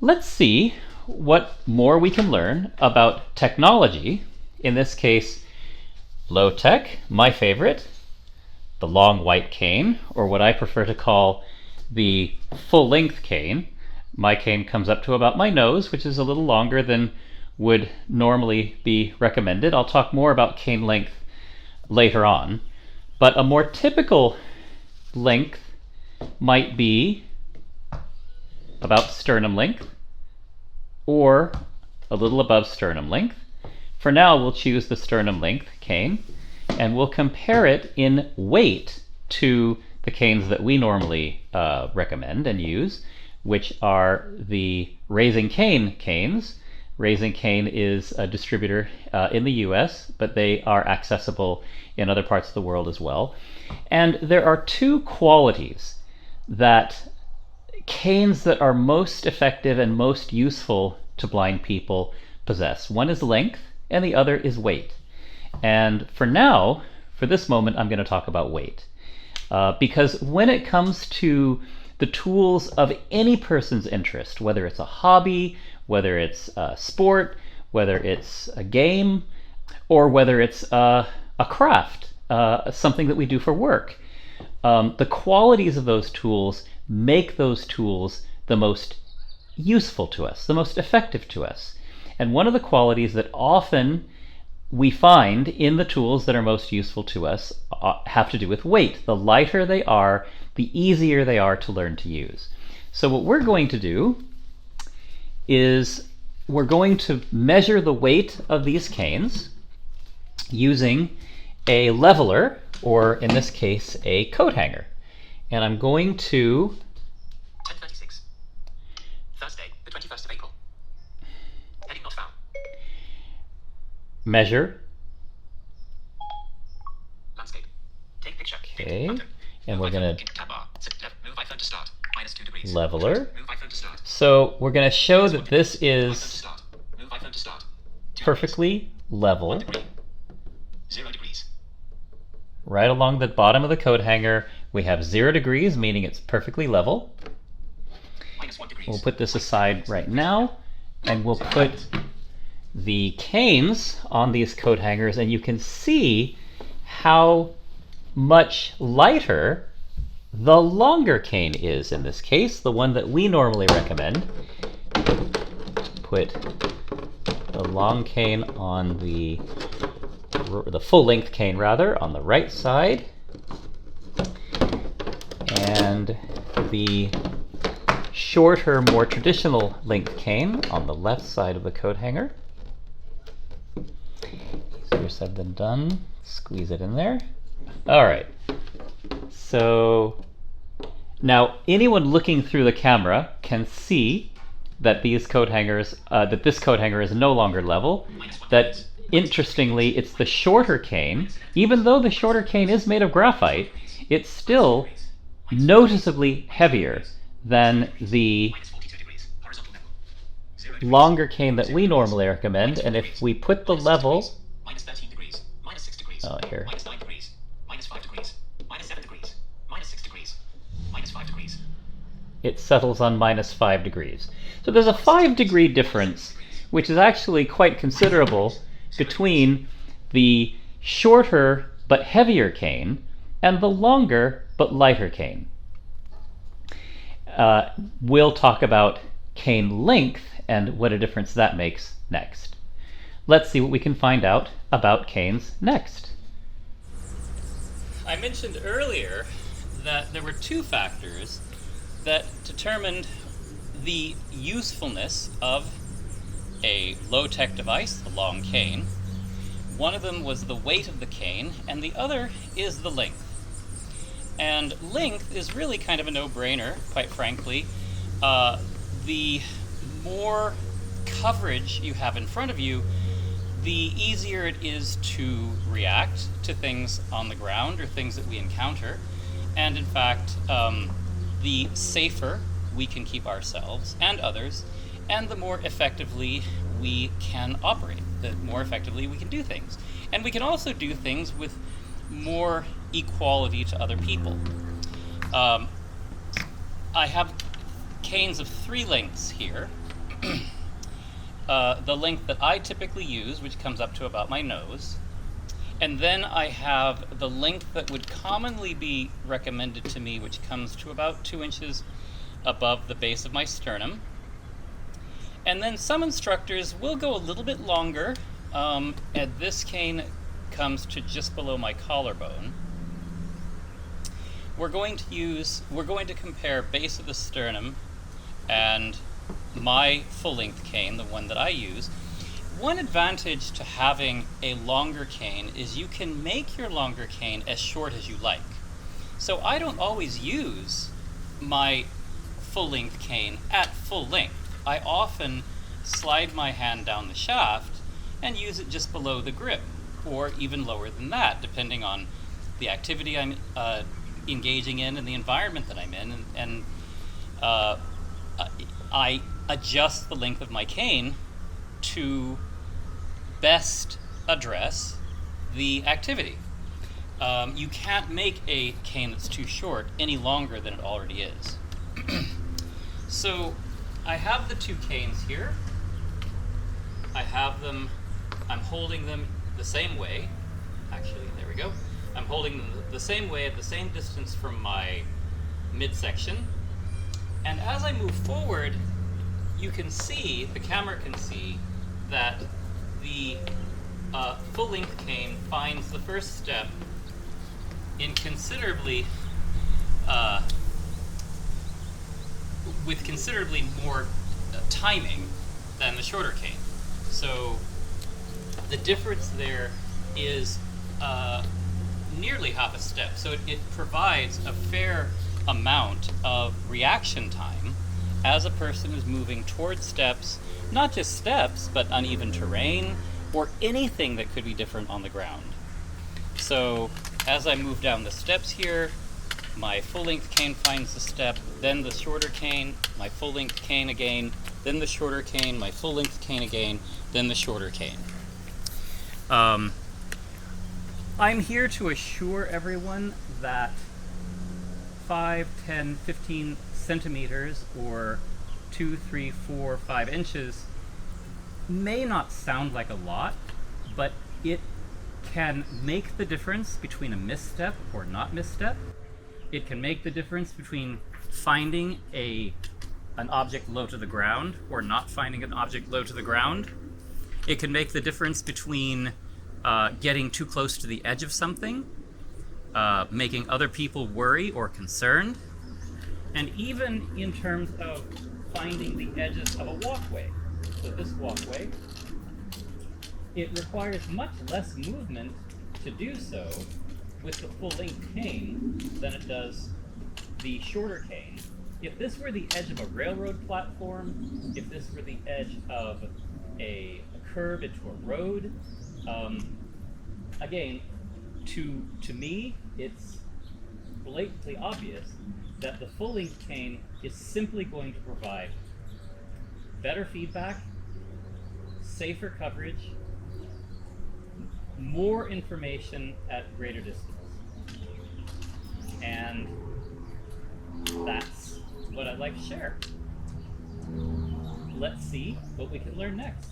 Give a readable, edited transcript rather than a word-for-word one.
Let's see what more we can learn about technology, in this case, low tech, my favorite, the long white cane, or what I prefer to call the full length cane. My cane comes up to about my nose, which is a little longer than would normally be recommended. I'll talk more about cane length later on, but a more typical length might be about sternum length or a little above sternum length. For now, we'll choose the sternum length cane, and we'll compare it in weight to the canes that we normally recommend and use, which are the Raising Cane canes. Raising Cane is a distributor in the US, but they are accessible in other parts of the world as well. And there are two qualities that canes that are most effective and most useful to blind people possess. One is length, and the other is weight. And for now, for this moment, I'm going to talk about weight. Because when it comes to the tools of any person's interest, whether it's a hobby, whether it's a sport, whether it's a game, or whether it's a craft, something that we do for work, the qualities of those tools make those tools the most useful to us, the most effective to us. And one of the qualities that often we find in the tools that are most useful to us have to do with weight. The lighter they are, the easier they are to learn to use. So what we're going to do is we're going to measure the weight of these canes using a leveler, or in this case, a coat hanger. And I'm going to 10:36, Thursday, the 21st of April. Heading not found. Measure. Landscape. Take picture. Okay. And we're going to move my phone to start. -2 degrees. leveler. Move my phone to start. So we're going to show that this Move my phone to is start. Move my phone to start. 2 perfectly level. 1 degree. 0 degrees. Right along the bottom of the coat hanger, we have 0 degrees, meaning it's perfectly level. -1 degrees. We'll put this aside right now, and we'll put the canes on these coat hangers, and you can see how much lighter the longer cane is in this case, the one that we normally recommend. Put the long cane on the full length cane rather, on the right side, and the shorter, more traditional length cane on the left side of the coat hanger. Easier said than done. Squeeze it in there. All right. So now anyone looking through the camera can see that these coat hangers, that this coat hanger is no longer level. That interestingly, it's the shorter cane. Even though the shorter cane is made of graphite, it's still noticeably heavier than the -42 degrees. Horizontal level. 0 degrees. longer cane that we normally recommend. And if we put the level, -13 degrees. -6 degrees. oh, here, -9 degrees. -5 degrees. -7 degrees. -6 degrees. -5 degrees. it settles on -5 degrees. So there's a 5-degree difference, which is actually quite considerable between the shorter but heavier cane and the longer but lighter cane. We'll talk about cane length and what a difference that makes next. Let's see what we can find out about canes next. I mentioned earlier that there were two factors that determined the usefulness of a low-tech device, the long cane. One of them was the weight of the cane, and the other is the length. And length is really kind of a no-brainer, quite frankly. The more coverage you have in front of you, the easier it is to react to things on the ground or things that we encounter. And in fact, the safer we can keep ourselves and others, and the more effectively we can operate, the more effectively we can do things. And we can also do things with more equality to other people. I have canes of 3 lengths here, the length that I typically use, which comes up to about my nose. And then I have the length that would commonly be recommended to me, which comes to about 2 inches above the base of my sternum. And then some instructors will go a little bit longer, and this cane comes to just below my collarbone. We're going to compare base of the sternum and my full-length cane, the one that I use. One advantage to having a longer cane is you can make your longer cane as short as you like. So I don't always use my full-length cane at full length. I often slide my hand down the shaft and use it just below the grip, or even lower than that, depending on the activity I'm engaging in and the environment that I'm in. And I adjust the length of my cane to best address the activity. You can't make a cane that's too short any longer than it already is. So I have the two canes here. I'm holding them the same way. Actually, there we go. I'm holding them the same way at the same distance from my midsection. And as I move forward, you can see, the camera can see, that the full-length cane finds the first step in with considerably more timing than the shorter cane. So the difference there is nearly half a step. So it provides a fair amount of reaction time as a person is moving towards steps, not just steps, but uneven terrain or anything that could be different on the ground. So as I move down the steps here, my full-length cane finds the step, then the shorter cane, my full-length cane again, then the shorter cane, my full-length cane again, then the shorter cane. I'm here to assure everyone that 5, 10, 15 centimeters or 2, 3, 4, 5 inches may not sound like a lot, but it can make the difference between a misstep or not misstep. It can make the difference between finding an object low to the ground or not finding an object low to the ground. It can make the difference between getting too close to the edge of something, making other people worry or concerned, and even in terms of finding the edges of a walkway. So this walkway, it requires much less movement to do so with the full-length cane than it does the shorter cane. If this were the edge of a railroad platform, if this were the edge of a curve into a road, again, to me, it's blatantly obvious that the full-length cane is simply going to provide better feedback, safer coverage, more information at greater distance. And that's what I'd like to share. Let's see what we can learn next.